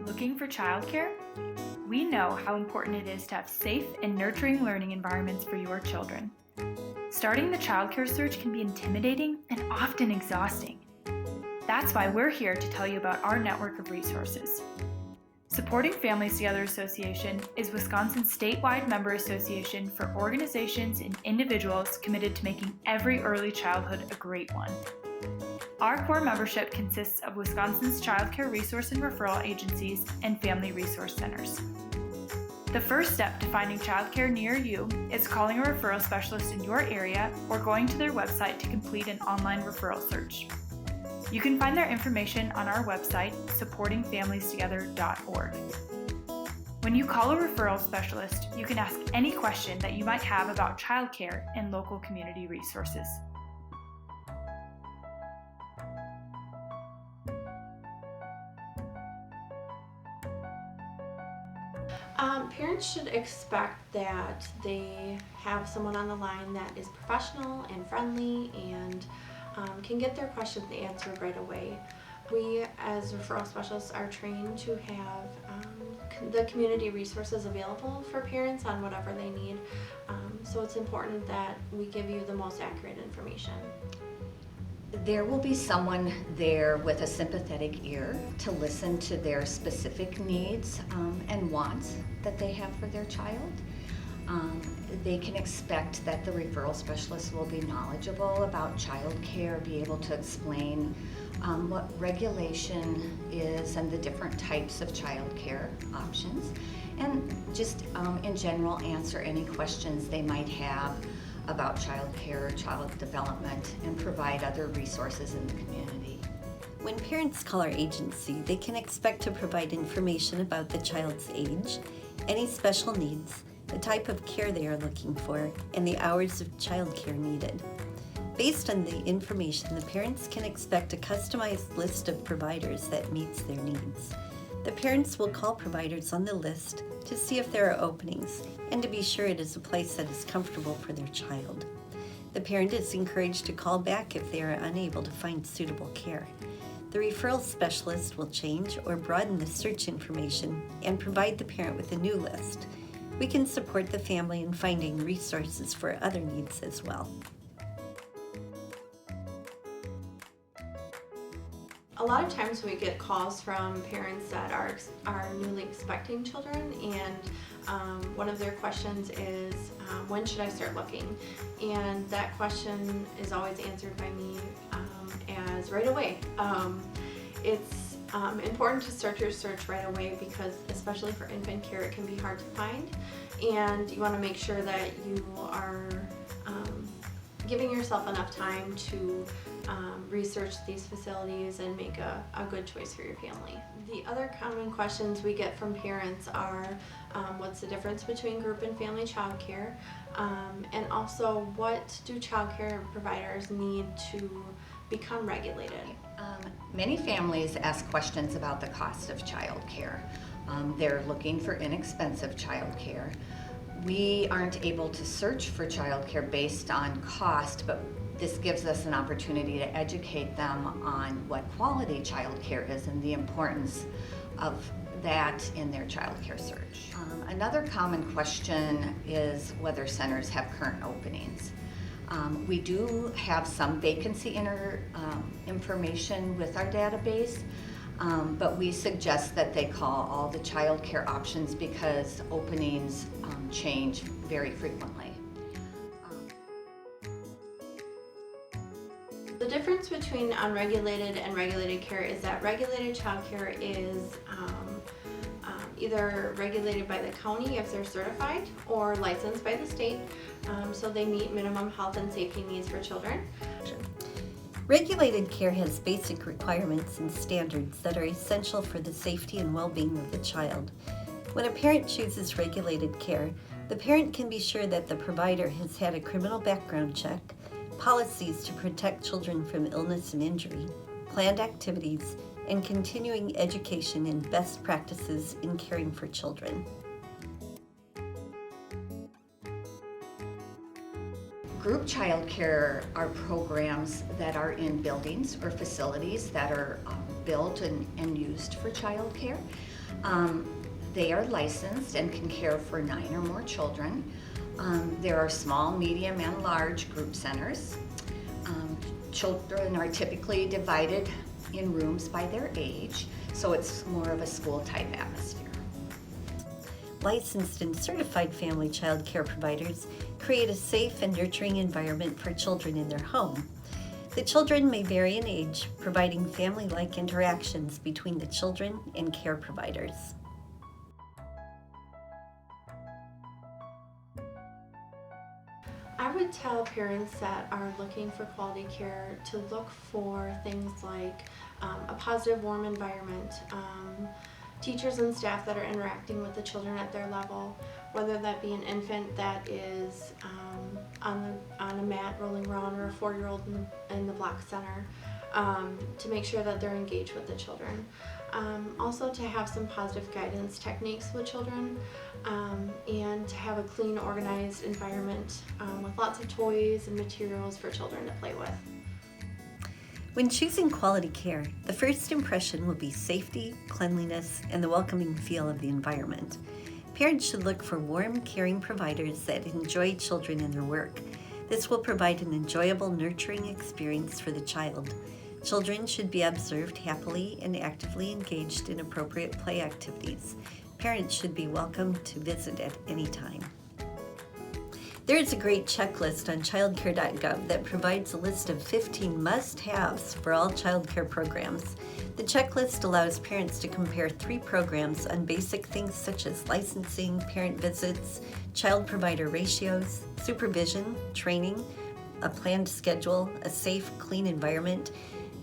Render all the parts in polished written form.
Looking for childcare? We know how important it is to have safe and nurturing learning environments for your children. Starting the childcare search can be intimidating and often exhausting. That's why we're here to tell you about our network of resources. Supporting Families Together Association is Wisconsin's statewide member association for organizations and individuals committed to making every early childhood a great one. Our core membership consists of Wisconsin's childcare resource and referral agencies and family resource centers. The first step to finding childcare near you is calling a referral specialist in your area or going to their website to complete an online referral search. You can find their information on our website, supportingfamiliestogether.org. When you call a referral specialist, you can ask any question that you might have about childcare and local community resources. Parents should expect that they have someone on the line that is professional and friendly and can get their questions answered right away. We as referral specialists are trained to have the community resources available for parents on whatever they need, so it's important that we give you the most accurate information. There will be someone there with a sympathetic ear to listen to their specific needs and wants that they have for their child. They can expect that the referral specialist will be knowledgeable about child care, be able to explain what regulation is and the different types of child care options, and just in general answer any questions they might have about child care, child development, and provide other resources in the community. When parents call our agency, they can expect to provide information about the child's age, any special needs, the type of care they are looking for, and the hours of child care needed. Based on the information, the parents can expect a customized list of providers that meets their needs. The parents will call providers on the list to see if there are openings and to be sure it is a place that is comfortable for their child. The parent is encouraged to call back if they are unable to find suitable care. The referral specialist will change or broaden the search information and provide the parent with a new list. We can support the family in finding resources for other needs as well. A lot of times we get calls from parents that are newly expecting children, and one of their questions is, when should I start looking? And that question is always answered by me as right away. It's important to start your search right away because, especially for infant care, it can be hard to find, and you want to make sure that you are giving yourself enough time to research these facilities and make a good choice for your family. The other common questions we get from parents are what's the difference between group and family child care, and also what do child care providers need to become regulated. Many families ask questions about the cost of child care. They're looking for inexpensive child care. We aren't able to search for childcare based on cost, but this gives us an opportunity to educate them on what quality childcare is and the importance of that in their childcare search. Another common question is whether centers have current openings. We do have some vacancy information with our database, but we suggest that they call all the child care options because openings change very frequently. The difference between unregulated and regulated care is that regulated child care is either regulated by the county if they're certified or licensed by the state, so they meet minimum health and safety needs for children. Regulated care has basic requirements and standards that are essential for the safety and well-being of the child. When a parent chooses regulated care, the parent can be sure that the provider has had a criminal background check, policies to protect children from illness and injury, planned activities, and continuing education in best practices in caring for children. Group childcare are programs that are in buildings or facilities that are built and used for childcare. They are licensed and can care for 9 or more children. There are small, medium, and large group centers. Children are typically divided in rooms by their age, so it's more of a school-type atmosphere. Licensed and certified family child care providers create a safe and nurturing environment for children in their home. The children may vary in age, providing family-like interactions between the children and care providers. I would tell parents that are looking for quality care to look for things like a positive, warm environment, teachers and staff that are interacting with the children at their level, whether that be an infant that is on a mat rolling around, or a 4-year-old in the block center, to make sure that they're engaged with the children. Also to have some positive guidance techniques with children, and to have a clean, organized environment with lots of toys and materials for children to play with. When choosing quality care, the first impression will be safety, cleanliness, and the welcoming feel of the environment. Parents should look for warm, caring providers that enjoy children and their work. This will provide an enjoyable, nurturing experience for the child. Children should be observed happily and actively engaged in appropriate play activities. Parents should be welcome to visit at any time. There is a great checklist on childcare.gov that provides a list of 15 must-haves for all childcare programs. The checklist allows parents to compare 3 programs on basic things such as licensing, parent visits, child-provider ratios, supervision, training, a planned schedule, a safe, clean environment,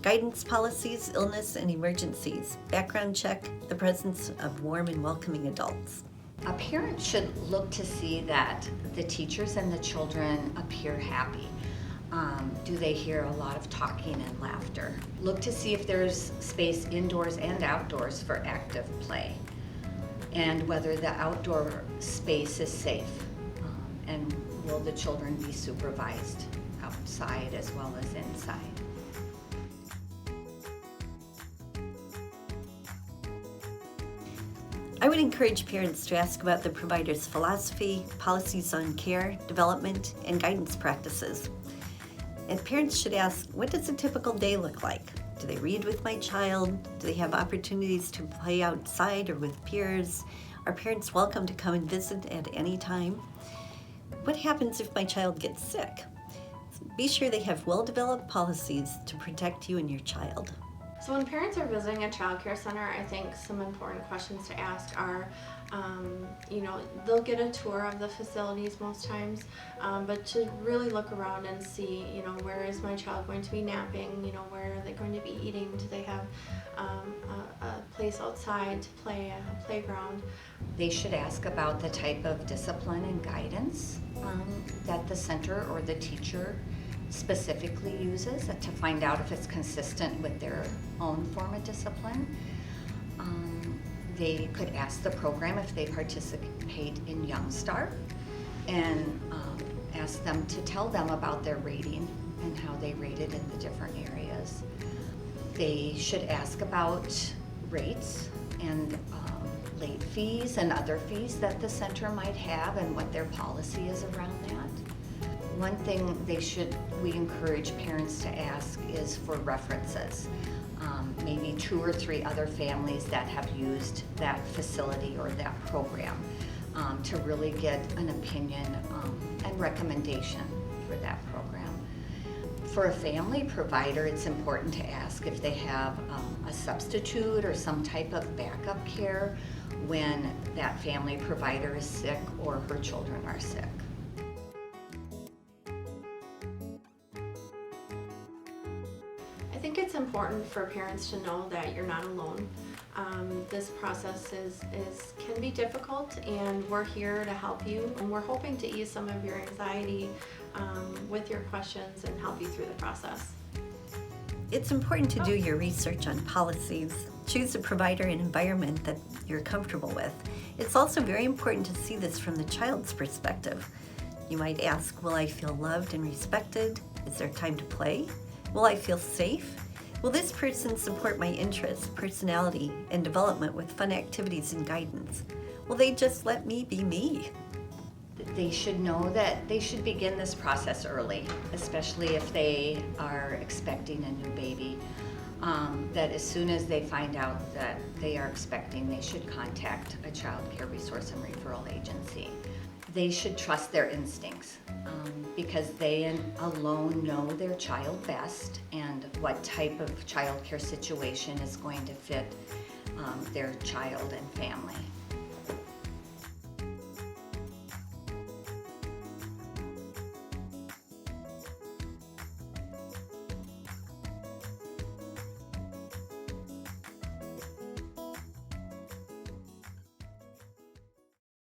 guidance policies, illness and emergencies, background check, the presence of warm and welcoming adults. A parent should look to see that the teachers and the children appear happy. Do they hear a lot of talking and laughter? Look to see if there's space indoors and outdoors for active play, and whether the outdoor space is safe, and will the children be supervised outside as well as inside. I would encourage parents to ask about the provider's philosophy, policies on care, development, and guidance practices. And parents should ask, what does a typical day look like? Do they read with my child? Do they have opportunities to play outside or with peers? Are parents welcome to come and visit at any time? What happens if my child gets sick? Be sure they have well-developed policies to protect you and your child. So when parents are visiting a child care center, I think some important questions to ask are, they'll get a tour of the facilities most times, but to really look around and see, where is my child going to be napping, where are they going to be eating, do they have a place outside to play, a playground. They should ask about the type of discipline and guidance that the center or the teacher specifically uses, to find out if it's consistent with their own form of discipline. They could ask the program if they participate in Young Start, and ask them to tell them about their rating and how they rated in the different areas. They should ask about rates and late fees and other fees that the center might have, and what their policy is around that. One thing we encourage parents to ask is for references. Maybe 2 or 3 other families that have used that facility or that program, to really get an opinion and recommendation for that program. For a family provider, it's important to ask if they have a substitute or some type of backup care when that family provider is sick or her children are sick. I think it's important for parents to know that you're not alone. This process can be difficult, and we're here to help you, and we're hoping to ease some of your anxiety with your questions and help you through the process. It's important to do your research on policies. Choose a provider and environment that you're comfortable with. It's also very important to see this from the child's perspective. You might ask, will I feel loved and respected? Is there time to play? Will I feel safe? Will this person support my interests, personality, and development with fun activities and guidance? Will they just let me be me? They should know that they should begin this process early, especially if they are expecting a new baby. That as soon as they find out that they are expecting, they should contact a child care resource and referral agency. They should trust their instincts because they alone know their child best and what type of child care situation is going to fit their child and family.